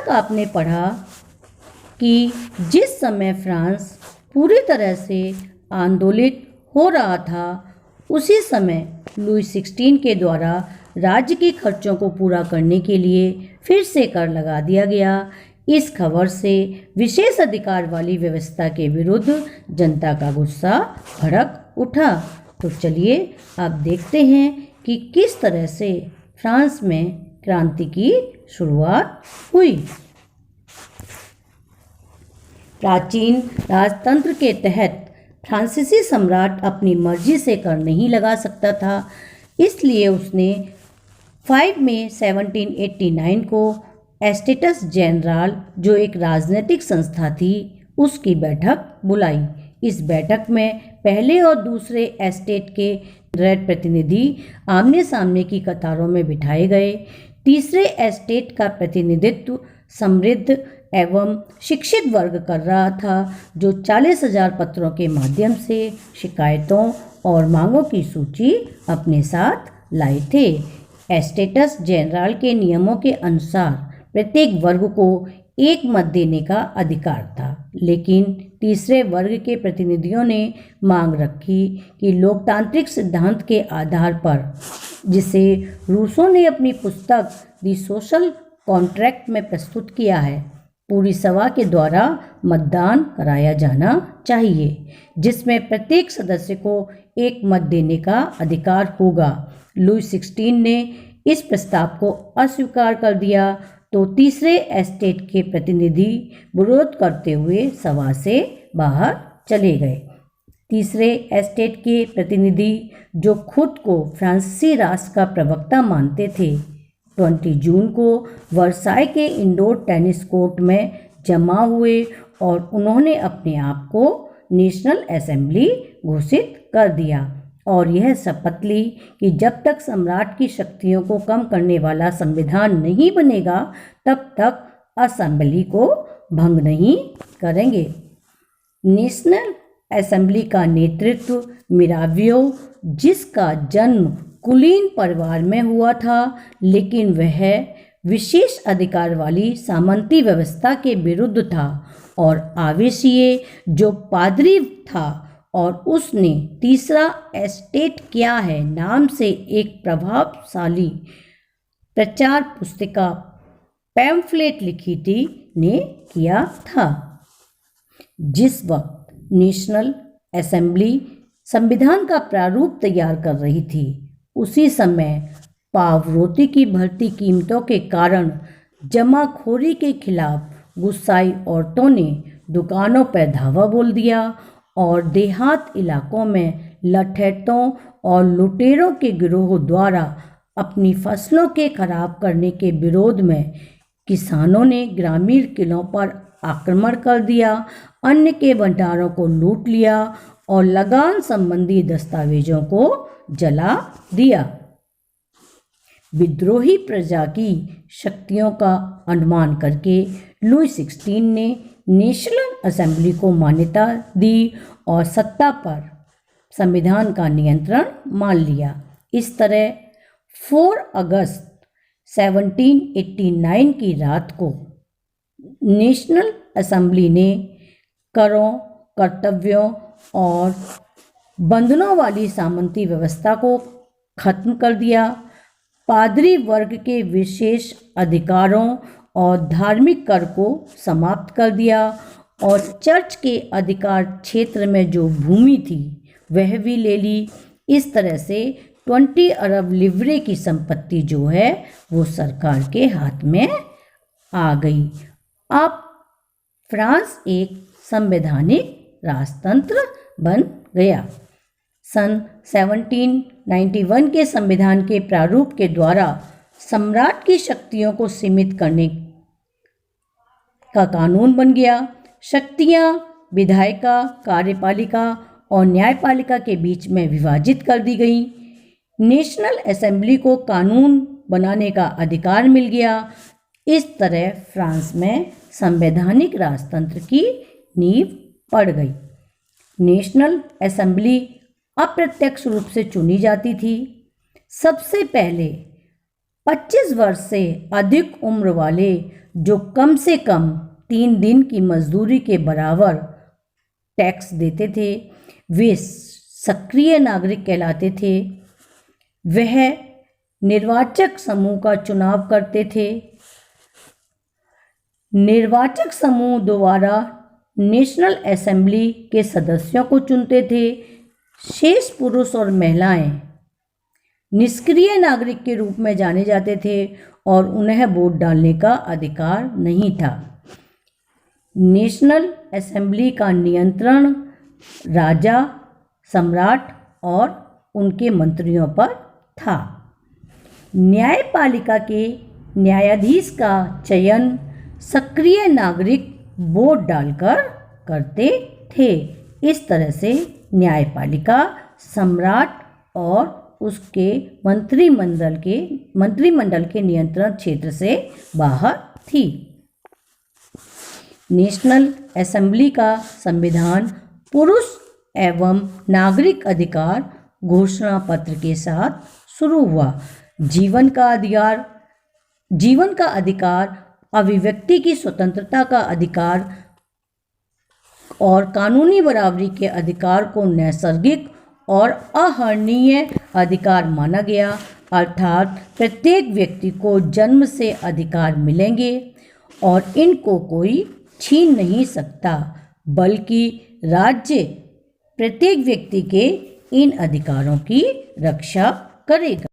तक आपने पढ़ा कि जिस समय फ्रांस पूरी तरह से आंदोलित हो रहा था, उसी समय लुई 16 के द्वारा राज्य के खर्चों को पूरा करने के लिए फिर से कर लगा दिया गया। इस खबर से विशेष अधिकार वाली व्यवस्था के विरुद्ध जनता का गुस्सा भड़क उठा। तो चलिए अब देखते हैं कि किस तरह से फ्रांस में क्रांति की शुरुआत हुई। प्राचीन राजतंत्र के तहत फ्रांसीसी सम्राट अपनी मर्जी से कर नहीं लगा सकता था, इसलिए उसने 5 मई 1789 को एस्टेट्स जनरल, जो एक राजनीतिक संस्था थी, उसकी बैठक बुलाई। इस बैठक में पहले और दूसरे एस्टेट के प्रतिनिधि आमने सामने की कतारों में बिठाए गए। तीसरे एस्टेट का प्रतिनिधित्व समृद्ध एवं शिक्षित वर्ग कर रहा था, जो 40,000 पत्रों के माध्यम से शिकायतों और मांगों की सूची अपने साथ लाए थे। एस्टेट्स जनरल के नियमों के अनुसार प्रत्येक वर्ग को एक मत देने का अधिकार था, लेकिन तीसरे वर्ग के प्रतिनिधियों ने मांग रखी कि लोकतांत्रिक सिद्धांत के आधार पर, जिसे रूसो ने अपनी पुस्तक दी सोशल कॉन्ट्रैक्ट में प्रस्तुत किया है, पूरी सभा के द्वारा मतदान कराया जाना चाहिए, जिसमें प्रत्येक सदस्य को एक मत देने का अधिकार होगा। लुई 16 ने इस प्रस्ताव को अस्वीकार कर दिया, तो तीसरे एस्टेट के प्रतिनिधि विरोध करते हुए सभा से बाहर चले गए। तीसरे एस्टेट के प्रतिनिधि, जो खुद को फ्रांसीसी राष्ट्र का प्रवक्ता मानते थे, 20 जून को वर्साई के इंडोर टेनिस कोर्ट में जमा हुए और उन्होंने अपने आप को नेशनल असेंबली घोषित कर दिया और यह शपथ ली कि जब तक सम्राट की शक्तियों को कम करने वाला संविधान नहीं बनेगा, तब तक असेंबली को भंग नहीं करेंगे। नेशनल असेंबली का नेतृत्व मिरावियो, जिसका जन्म कुलीन परिवार में हुआ था, लेकिन वह विशेष अधिकार वाली सामंती व्यवस्था के विरुद्ध था, और आवेशिये, जो पादरी था और उसने तीसरा एस्टेट क्या है नाम से एक प्रभावशाली प्रचार पुस्तिका पैम्फलेट लिखी थी, ने किया था। जिस वक्त नेशनल असेंबली संविधान का प्रारूप तैयार कर रही थी, उसी समय पावरोटी की बढ़ती कीमतों के कारण जमाखोरी के खिलाफ गुस्साई औरतों ने दुकानों पर धावा बोल दिया और देहात इलाकों में लठैतों और लुटेरों के गिरोह द्वारा अपनी फसलों के खराब करने के विरोध में किसानों ने ग्रामीण किलों पर आक्रमण कर दिया, अन्न के भंडारों को लूट लिया और लगान संबंधी दस्तावेजों को जला दिया। विद्रोही प्रजा की शक्तियों का अनुमान करके लुई 16 ने नेशनल असेंबली को मान्यता दी और सत्ता पर संविधान का नियंत्रण मान लिया। इस तरह 4 अगस्त 1789 की रात को नेशनल असेंबली ने करों, कर्तव्यों और बंधनों वाली सामंती व्यवस्था को खत्म कर दिया। पादरी वर्ग के विशेष अधिकारों और धार्मिक कर को समाप्त कर दिया और चर्च के अधिकार क्षेत्र में जो भूमि थी वह भी ले ली। इस तरह से 20 अरब लिवरे की संपत्ति जो है वो सरकार के हाथ में आ गई। अब फ्रांस एक संवैधानिक राजतंत्र बन गया। सन 1791 के संविधान के प्रारूप के द्वारा सम्राट की शक्तियों को सीमित करने का कानून बन गया। शक्तियां विधायिका, कार्यपालिका और न्यायपालिका के बीच में विभाजित कर दी गई। नेशनल असेंबली को कानून बनाने का अधिकार मिल गया। इस तरह फ्रांस में संवैधानिक राजतंत्र की नींव पड़ गई। नेशनल असेंबली अप्रत्यक्ष रूप से चुनी जाती थी। सबसे पहले 25 वर्ष से अधिक उम्र वाले जो कम से कम 3 दिन की मजदूरी के बराबर टैक्स देते थे वे सक्रिय नागरिक कहलाते थे। वह निर्वाचक समूह का चुनाव करते थे। निर्वाचक समूह द्वारा नेशनल असेंबली के सदस्यों को चुनते थे। शेष पुरुष और महिलाएं निष्क्रिय नागरिक के रूप में जाने जाते थे और उन्हें वोट डालने का अधिकार नहीं था। नेशनल असेंबली का नियंत्रण राजा, सम्राट और उनके मंत्रियों पर था। न्यायपालिका के न्यायाधीश का चयन सक्रिय नागरिक वोट डालकर करते थे। इस तरह से न्यायपालिका सम्राट और उसके मंत्रिमंडल के नियंत्रण क्षेत्र से बाहर थी। नेशनल असेंबली का संविधान पुरुष एवं नागरिक अधिकार घोषणा पत्र के साथ शुरू हुआ। जीवन का अधिकार, अभिव्यक्ति की स्वतंत्रता का अधिकार और कानूनी बराबरी के अधिकार को नैसर्गिक और अहरणीय अधिकार माना गया, अर्थात प्रत्येक व्यक्ति को जन्म से अधिकार मिलेंगे और इनको कोई छीन नहीं सकता, बल्कि राज्य प्रत्येक व्यक्ति के इन अधिकारों की रक्षा करेगा।